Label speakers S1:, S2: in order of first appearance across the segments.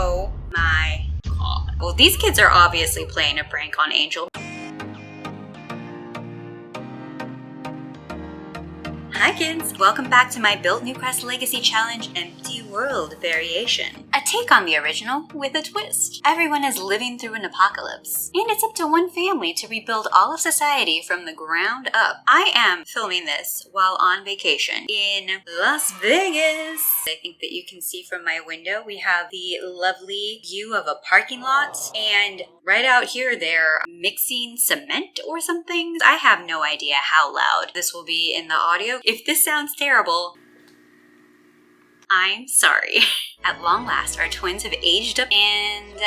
S1: Oh my god. Well, these kids are obviously playing a prank on Angel. Hi kids! Welcome back to my Build Newcrest Legacy Challenge Empty World variation. A take on the original with a twist. Everyone is living through an apocalypse, and it's up to one family to rebuild all of society from the ground up. I am filming this while on vacation in Las Vegas. I think that you can see from my window we have the lovely view of a parking lot, and right out here they're mixing cement or something. I have no idea how loud this will be in the audio. If this sounds terrible, I'm sorry. At long last, our twins have aged up and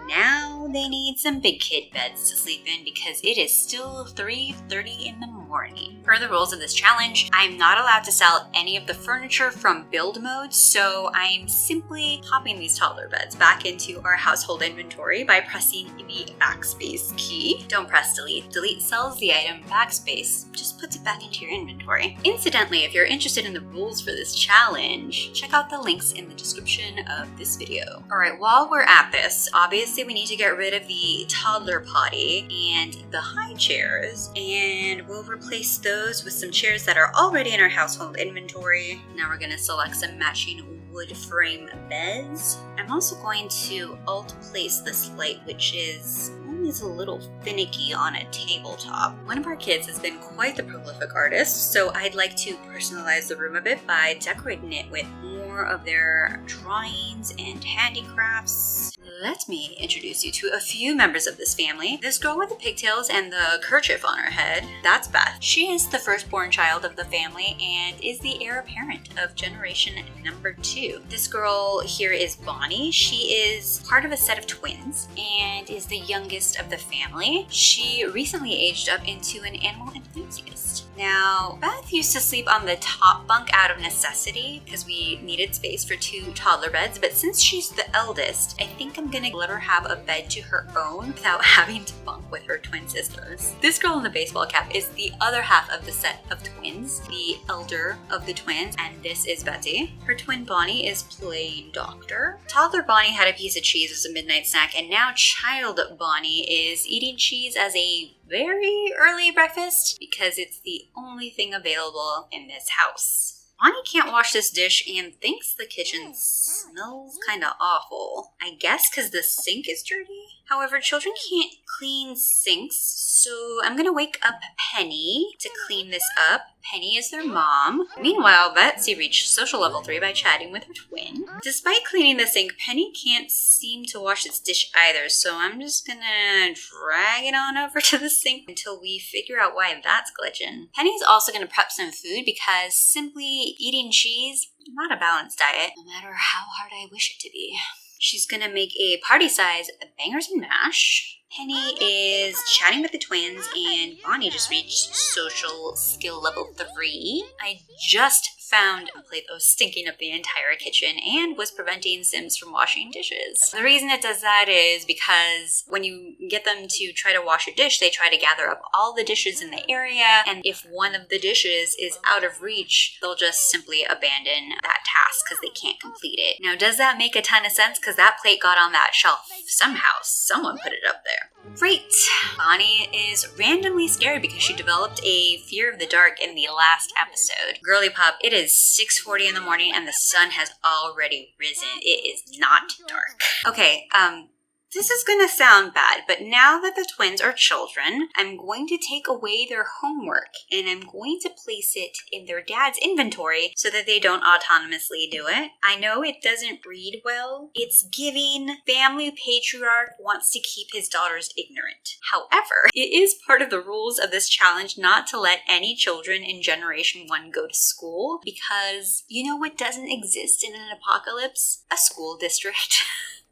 S1: now they need some big kid beds to sleep in because it is still 3:30 in the morning. Per the rules of this challenge, I'm not allowed to sell any of the furniture from build mode, so I'm simply popping these toddler beds back into our household inventory by pressing the backspace key. Don't press delete. Delete sells the item, backspace just puts it back into your inventory. Incidentally, if you're interested in the rules for this challenge, check out the links in the description of this video. Alright, while we're at this, obviously we need to get rid of the toddler potty and the high chairs, and we'll replace those with some chairs that are already in our household inventory. Now we're going to select some matching wood frame beds. I'm also going to alt place this light, which is always a little finicky on a tabletop. One of our kids has been quite the prolific artist, so I'd like to personalize the room a bit by decorating it with more of their drawings and handicrafts. Let me introduce you to a few members of this family. This girl with the pigtails and the kerchief on her head, that's Beth. She is the firstborn child of the family and is the heir apparent of generation number 2. This girl here is Bonnie. She is part of a set of twins and is the youngest of the family. She recently aged up into an animal enthusiast. Now, Beth used to sleep on the top bunk out of necessity because we needed space for 2 toddler beds, but since she's the eldest, I think I'm gonna let her have a bed to her own without having to bunk with her twin sisters. This girl in the baseball cap is the other half of the set of twins, the elder of the twins, and this is Betty. Her twin Bonnie is playing doctor. Toddler Bonnie had a piece of cheese as a midnight snack, and now child Bonnie is eating cheese as a very early breakfast because it's the only thing available in this house. Bonnie can't wash this dish and thinks the kitchen smells kind of awful. I guess because the sink is dirty? However, children can't clean sinks, so I'm gonna wake up Penny to clean this up. Penny is their mom. Meanwhile, Betsy reached social level 3 by chatting with her twin. Despite cleaning the sink, Penny can't seem to wash its dish either, so I'm just gonna drag it on over to the sink until we figure out why that's glitching. Penny's also gonna prep some food because simply eating cheese, not a balanced diet, no matter how hard I wish it to be. She's gonna make a party size bangers and mash. Penny is chatting with the twins, and Bonnie just reached social skill level 3. I just found a plate that was stinking up the entire kitchen and was preventing Sims from washing dishes. The reason it does that is because when you get them to try to wash a dish, they try to gather up all the dishes in the area, and if one of the dishes is out of reach, they'll just simply abandon that task because they can't complete it. Now, does that make a ton of sense? Because that plate got on that shelf somehow. Someone put it up there. Great! Bonnie is randomly scared because she developed a fear of the dark in the last episode. Girly Pop, it is 6:40 in the morning and the sun has already risen. It is not dark. Okay, this is gonna sound bad, but now that the twins are children, I'm going to take away their homework and I'm going to place it in their dad's inventory so that they don't autonomously do it. I know it doesn't read well. It's giving family patriarch wants to keep his daughters ignorant. However, it is part of the rules of this challenge not to let any children in Generation 1 go to school because you know what doesn't exist in an apocalypse? A school district.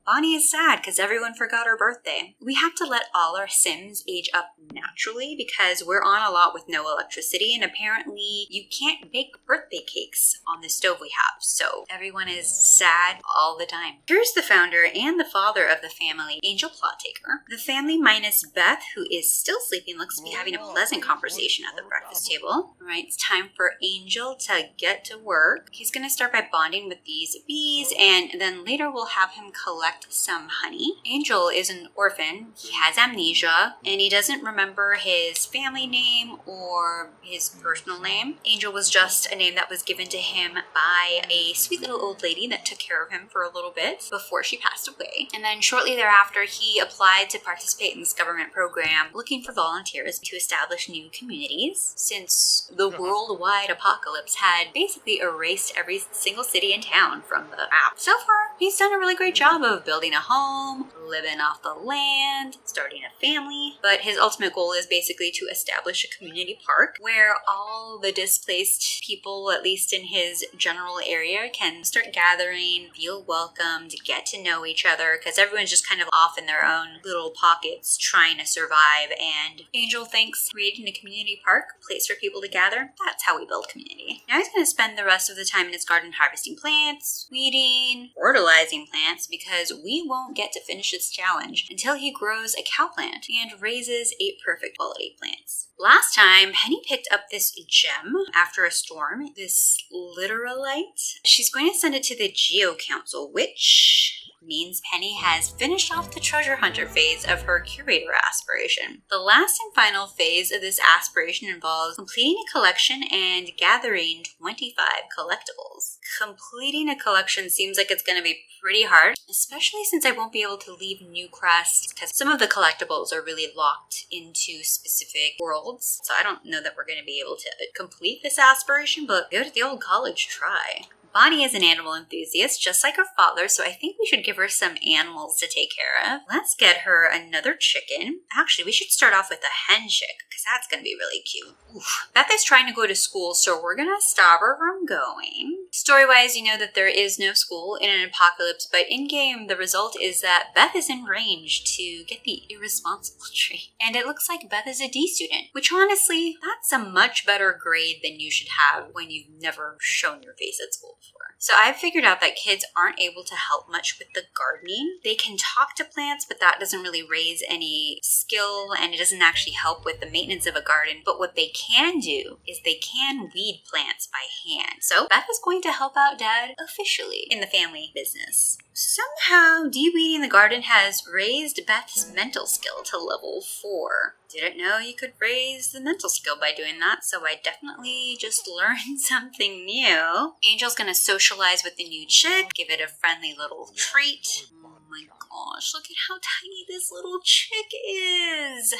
S1: Bonnie is sad because everyone forgot her birthday. We have to let all our Sims age up naturally because we're on a lot with no electricity, and apparently you can't bake birthday cakes on the stove we have, so everyone is sad all the time. Here's the founder and the father of the family, Angel Plottaker. The family minus Beth, who is still sleeping, looks to be having a pleasant conversation at the breakfast table. All right, it's time for Angel to get to work. He's going to start by bonding with these bees, and then later we'll have him collect collect some honey. Angel is an orphan. He has amnesia, and he doesn't remember his family name or his personal name. Angel was just a name that was given to him by a sweet little old lady that took care of him for a little bit before she passed away. And then shortly thereafter, he applied to participate in this government program looking for volunteers to establish new communities, since the worldwide apocalypse had basically erased every single city and town from the map. So far, he's done a really great job of building a home, living off the land, starting a family, but his ultimate goal is basically to establish a community park where all the displaced people, at least in his general area, can start gathering, feel welcomed, get to know each other, because everyone's just kind of off in their own little pockets trying to survive. And Angel thinks creating a community park, a place for people to gather, that's how we build community. Now he's going to spend the rest of the time in his garden harvesting plants, weeding, fertilizing plants, because we won't get to finish this challenge until he grows a cow plant and raises 8 perfect quality plants. Last time, Penny picked up this gem after a storm, this literalite. She's going to send it to the Geo Council, which means Penny has finished off the treasure hunter phase of her curator aspiration. The last and final phase of this aspiration involves completing a collection and gathering 25 collectibles. Completing a collection seems like it's going to be pretty hard, especially since I won't be able to leave Newcrest because some of the collectibles are really locked into specific worlds. So I don't know that we're going to be able to complete this aspiration, but go to the old college try. Bonnie is an animal enthusiast, just like her father, so I think we should give her some animals to take care of. Let's get her another chicken. Actually, we should start off with a hen chick, because that's going to be really cute. Oof. Beth is trying to go to school, so we're going to stop her from going. Story-wise, you know that there is no school in an apocalypse, but in-game, the result is that Beth is in range to get the irresponsible tree. And it looks like Beth is a D student, which honestly, that's a much better grade than you should have when you've never shown your face at school. So I've figured out that kids aren't able to help much with the gardening. They can talk to plants, but that doesn't really raise any skill and it doesn't actually help with the maintenance of a garden. But what they can do is they can weed plants by hand. So Beth is going to help out Dad officially in the family business. Somehow, de-weeding the garden has raised Beth's mental skill to level 4. Didn't know you could raise the mental skill by doing that, so I definitely just learned something new. Angel's gonna socialize with the new chick, give it a friendly little treat. Oh my gosh, look at how tiny this little chick is.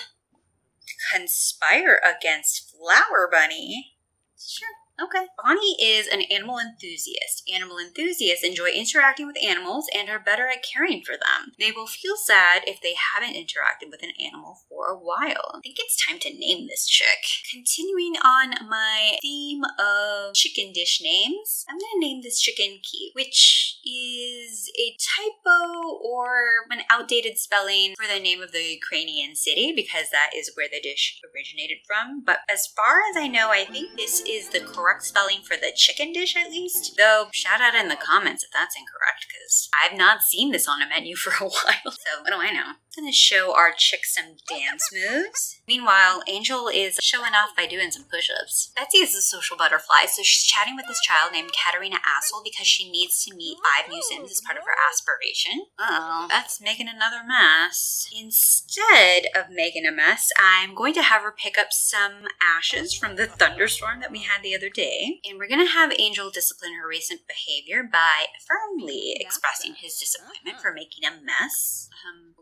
S1: Conspire against Flower Bunny? Sure. Okay. Bonnie is an animal enthusiast. Animal enthusiasts enjoy interacting with animals and are better at caring for them. They will feel sad if they haven't interacted with an animal for a while. I think it's time to name this chick. Continuing on my theme of chicken dish names, I'm going to name this chicken Cute, which is a typo or an outdated spelling for the name of the Ukrainian city because that is where the dish originated from. But as far as I know, I think this is the correct spelling for the chicken dish at least. Though, shout out in the comments if that's incorrect because I've not seen this on a menu for a while. So, what do I know? I'm going to show our chick some dance moves. Meanwhile, Angel is showing off by doing some push-ups. Betsy is a social butterfly, so she's chatting with this child named Katerina Assel because she needs to meet 5 new Sims as part of her aspiration. Uh-oh, Beth's making another mess. Instead of making a mess, I'm going to have her pick up some ashes from the thunderstorm that we had the other day. And we're going to have Angel discipline her recent behavior by firmly expressing his disappointment for making a mess.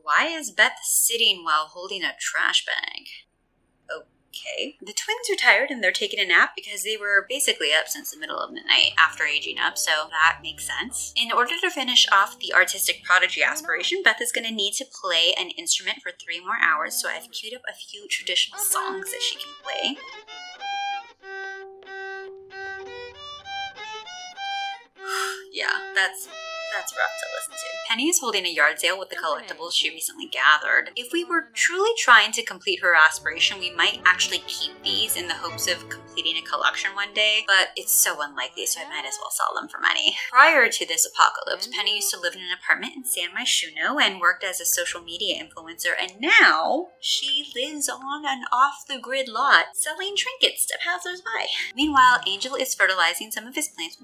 S1: Why is Beth sitting while holding a trash bag? Okay. The twins are tired and they're taking a nap because they were basically up since the middle of the night after aging up, so that makes sense. In order to finish off the artistic prodigy aspiration, Beth is going to need to play an instrument for 3 more hours, so I've queued up a few traditional songs that she can play. Yeah, that's rough to listen to. Penny is holding a yard sale with the collectibles she recently gathered. If we were truly trying to complete her aspiration, we might actually keep these in the hopes of completing a collection one day, but it's so unlikely, so I might as well sell them for money. Prior to this apocalypse, Penny used to live in an apartment in San Myshuno and worked as a social media influencer, and now she lives on an off-the-grid lot selling trinkets to passers-by. Meanwhile, Angel is fertilizing some of his plants.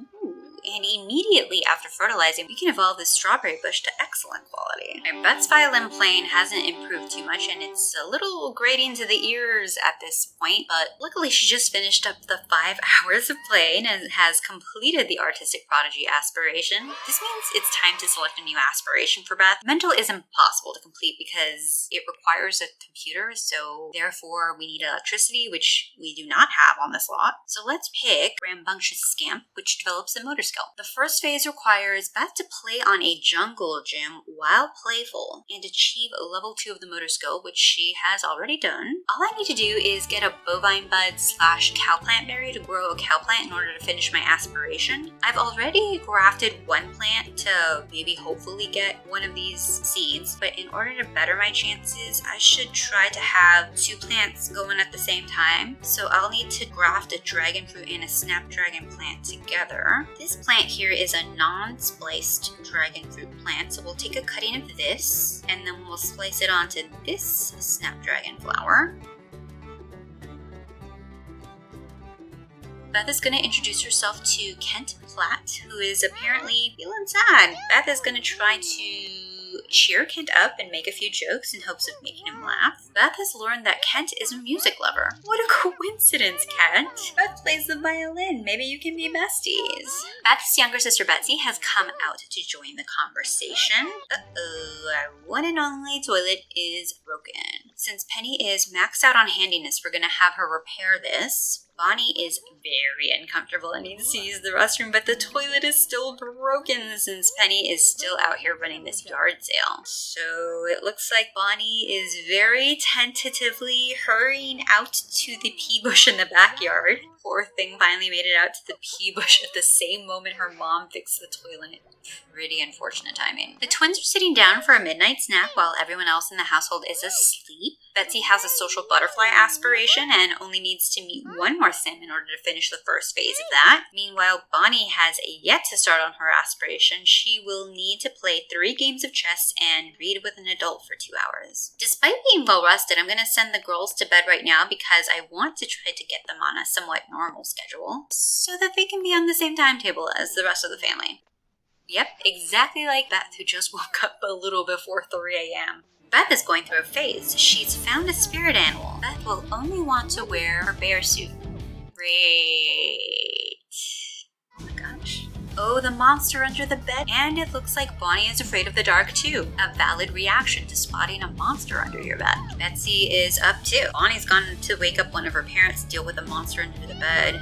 S1: And immediately after fertilizing, we can evolve this strawberry bush to excellent quality. My Beth's violin playing hasn't improved too much, and it's a little grating to the ears at this point, but luckily she just finished up the 5 hours of playing and has completed the artistic prodigy aspiration. This means it's time to select a new aspiration for Beth. Mental is impossible to complete because it requires a computer, so therefore we need electricity, which we do not have on this lot. So let's pick Rambunctious Scamp, which develops a motor skill. The first phase requires Beth to play on a jungle gym while playful and achieve level 2 of the motor skill, which she has already done. All I need to do is get a bovine bud / cowplant berry to grow a cowplant in order to finish my aspiration. I've already grafted one plant to maybe hopefully get one of these seeds, but in order to better my chances, I should try to have 2 plants going at the same time. So I'll need to graft a dragon fruit and a snapdragon plant together. This plant here is a non-spliced dragon fruit plant, so we'll take a cutting of this and then we'll slice it onto this snapdragon flower. Beth is going to introduce herself to Kent Platt, who is apparently feeling sad. Beth is going to try to cheer Kent up and make a few jokes in hopes of making him laugh. Beth has learned that Kent is a music lover. What a coincidence, Kent! Beth plays the violin. Maybe you can be besties. Beth's younger sister Betsy has come out to join the conversation. Our one and only toilet is broken. Since Penny is maxed out on handiness, we're going to have her repair this. Bonnie is very uncomfortable and needs to use the restroom, but the toilet is still broken since Penny is still out here running this yard sale. So it looks like Bonnie is very tentatively hurrying out to the pea bush in the backyard. Poor thing finally made it out to the pea bush at the same moment her mom fixed the toilet. Pretty unfortunate timing. The twins are sitting down for a midnight snack while everyone else in the household is asleep. Betsy has a social butterfly aspiration and only needs to meet one more sim in order to finish the first phase of that. Meanwhile, Bonnie has yet to start on her aspiration. She will need to play 3 games of chess and read with an adult for 2 hours. Despite being well rested, I'm going to send the girls to bed right now because I want to try to get them on a somewhat normal schedule so that they can be on the same timetable as the rest of the family. Yep, exactly like Beth, who just woke up a little before 3 a.m. Beth is going through a phase. She's found a spirit animal. Beth will only want to wear her bear suit. Great. Oh my gosh. Oh, the monster under the bed. And it looks like Bonnie is afraid of the dark too. A valid reaction to spotting a monster under your bed. Betsy is up too. Bonnie's gone to wake up one of her parents to deal with a monster under the bed.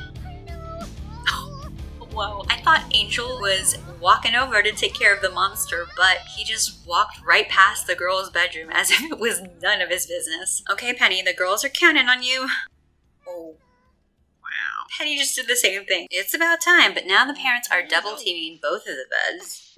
S1: Whoa, I thought Angel was walking over to take care of the monster, but he just walked right past the girl's bedroom as if it was none of his business. Okay, Penny, the girls are counting on you. Oh, wow. Penny just did the same thing. It's about time, but now the parents are double teaming both of the beds.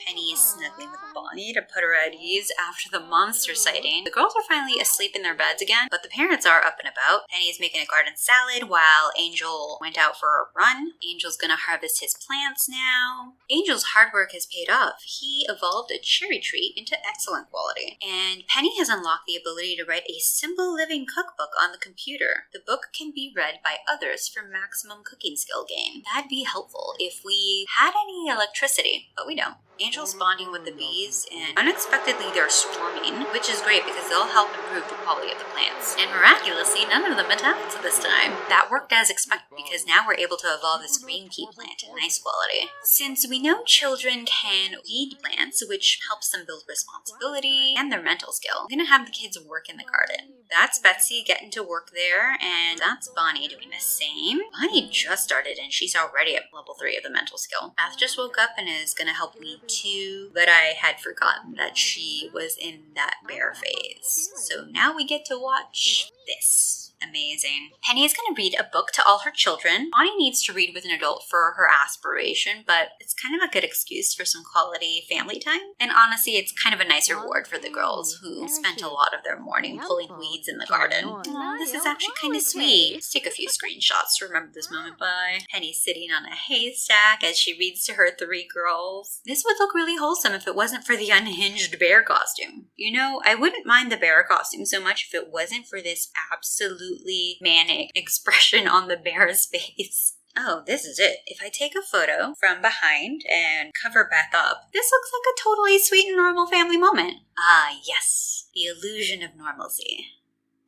S1: Penny is snuggling with Bonnie to put her at ease after the monster sighting. The girls are finally asleep in their beds again, but the parents are up and about. Penny is making a garden salad while Angel went out for a run. Angel's gonna harvest his plants now. Angel's hard work has paid off. He evolved a cherry tree into excellent quality. And Penny has unlocked the ability to write a simple living cookbook on the computer. The book can be read by others for maximum cooking skill gain. That'd be helpful if we had any electricity, but we don't. Angel's bonding with the bees, and unexpectedly they're swarming, which is great because they'll help improve the quality of the plants. And miraculously, none of them attacked this time. That worked as expected because now we're able to evolve this green pea plant to nice quality. Since we know children can weed plants, which helps them build responsibility and their mental skill, I'm gonna have the kids work in the garden. That's Betsy getting to work there, and that's Bonnie doing the same. Bonnie just started and she's already at level 3 of the mental skill. Beth just woke up and is gonna help weed too, but I had forgotten that she was in that bear phase. So now we get to watch this. Amazing. Penny is going to read a book to all her children. Bonnie needs to read with an adult for her aspiration, but it's kind of a good excuse for some quality family time. And honestly, it's kind of a nice reward for the girls who spent a lot of their morning pulling weeds in the garden. Aw, this is actually kind of sweet. Let's take a few screenshots to remember this moment by. Penny sitting on a haystack as she reads to her 3 girls. This would look really wholesome if it wasn't for the unhinged bear costume. You know, I wouldn't mind the bear costume so much if it wasn't for this absolutely manic expression on the bear's face. Oh, this is it. If I take a photo from behind and cover Beth up, this looks like a totally sweet and normal family moment. Ah, yes. The illusion of normalcy.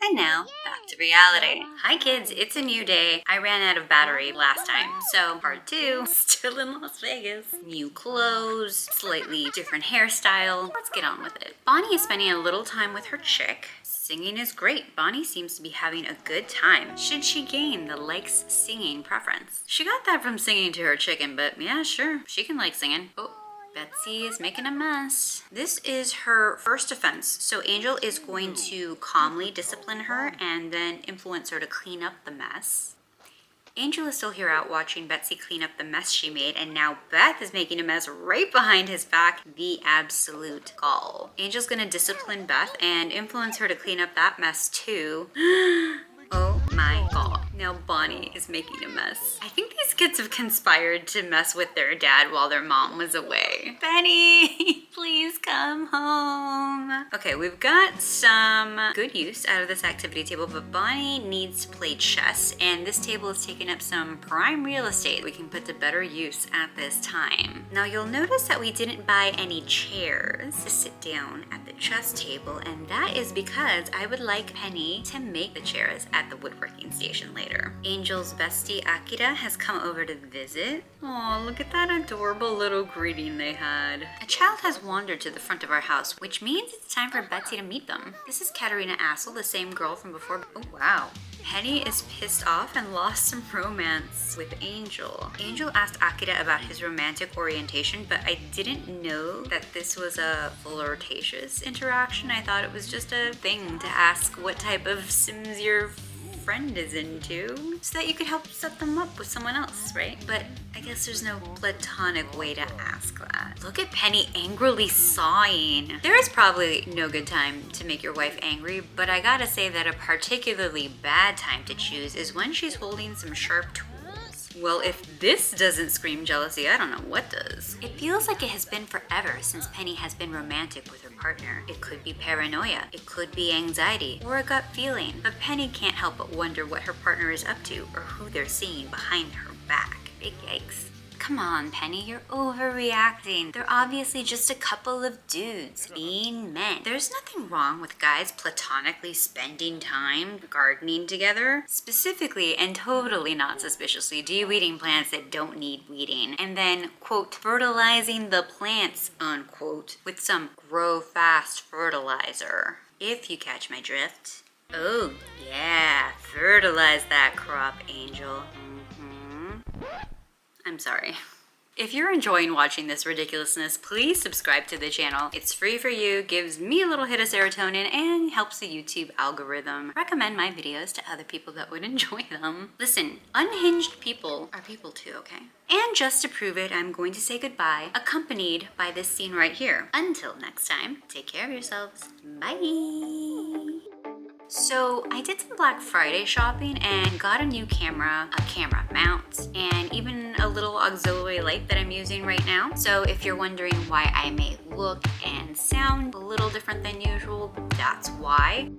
S1: And now, back to reality. Hi kids, it's a new day. I ran out of battery last time, so part 2, still in Las Vegas. New clothes, slightly different hairstyle. Let's get on with it. Bonnie is spending a little time with her chick. Singing is great. Bonnie seems to be having a good time. Should she gain the likes singing preference? She got that from singing to her chicken, but yeah, sure, she can like singing. Oh. Betsy is making a mess. This is her first offense, so Angel is going to calmly discipline her and then influence her to clean up the mess. Angel is still here out watching Betsy clean up the mess she made, and now Beth is making a mess right behind his back. The absolute gall. Angel's gonna discipline Beth and influence her to clean up that mess too. Oh my god. Now Bonnie is making a mess. I think these kids have conspired to mess with their dad while their mom was away. Benny, please come home. Okay, we've got some good use out of this activity table, but Bonnie needs to play chess, and this table is taking up some prime real estate we can put to better use at this time. Now you'll notice that we didn't buy any chairs to sit down at the chess table, and that is because I would like Penny to make the chairs at the woodworking station later. Angel's bestie Akira has come over to visit. Oh, look at that adorable little greeting they had. A child has wandered to the front of our house, which means it's time for Betsy to meet them. This is Katerina Assel, the same girl from before. Oh wow. Penny is pissed off and lost some romance with Angel. Angel asked Akira about his romantic orientation, but I didn't know that this was a flirtatious interaction. I thought it was just a thing to ask what type of Sims your friend is into, so that you could help set them up with someone else, right? But I guess there's no platonic way to ask that. Look at Penny angrily sawing. There is probably no good time to make your wife angry, but I gotta say that a particularly bad time to choose is when she's holding some sharp tools. Well, if this doesn't scream jealousy, I don't know what does. It feels like it has been forever since Penny has been romantic with her partner. It could be paranoia, it could be anxiety, or a gut feeling. But Penny can't help but wonder what her partner is up to or who they're seeing behind her back. Big yikes. Come on, Penny, you're overreacting. They're obviously just a couple of dudes being men. There's nothing wrong with guys platonically spending time gardening together. Specifically and totally not suspiciously de-weeding plants that don't need weeding. And then, quote, fertilizing the plants, unquote, with some grow fast fertilizer. If you catch my drift. Oh, yeah, fertilize that crop, Angel. I'm sorry. If you're enjoying watching this ridiculousness, please subscribe to the channel. It's free for you, gives me a little hit of serotonin, and helps the YouTube algorithm recommend my videos to other people that would enjoy them. Listen, unhinged people are people too, okay? And just to prove it, I'm going to say goodbye, accompanied by this scene right here. Until next time, take care of yourselves. Bye! So I did some Black Friday shopping and got a new camera, a camera mount, and even a little auxiliary light that I'm using right now. So if you're wondering why I may look and sound a little different than usual, that's why.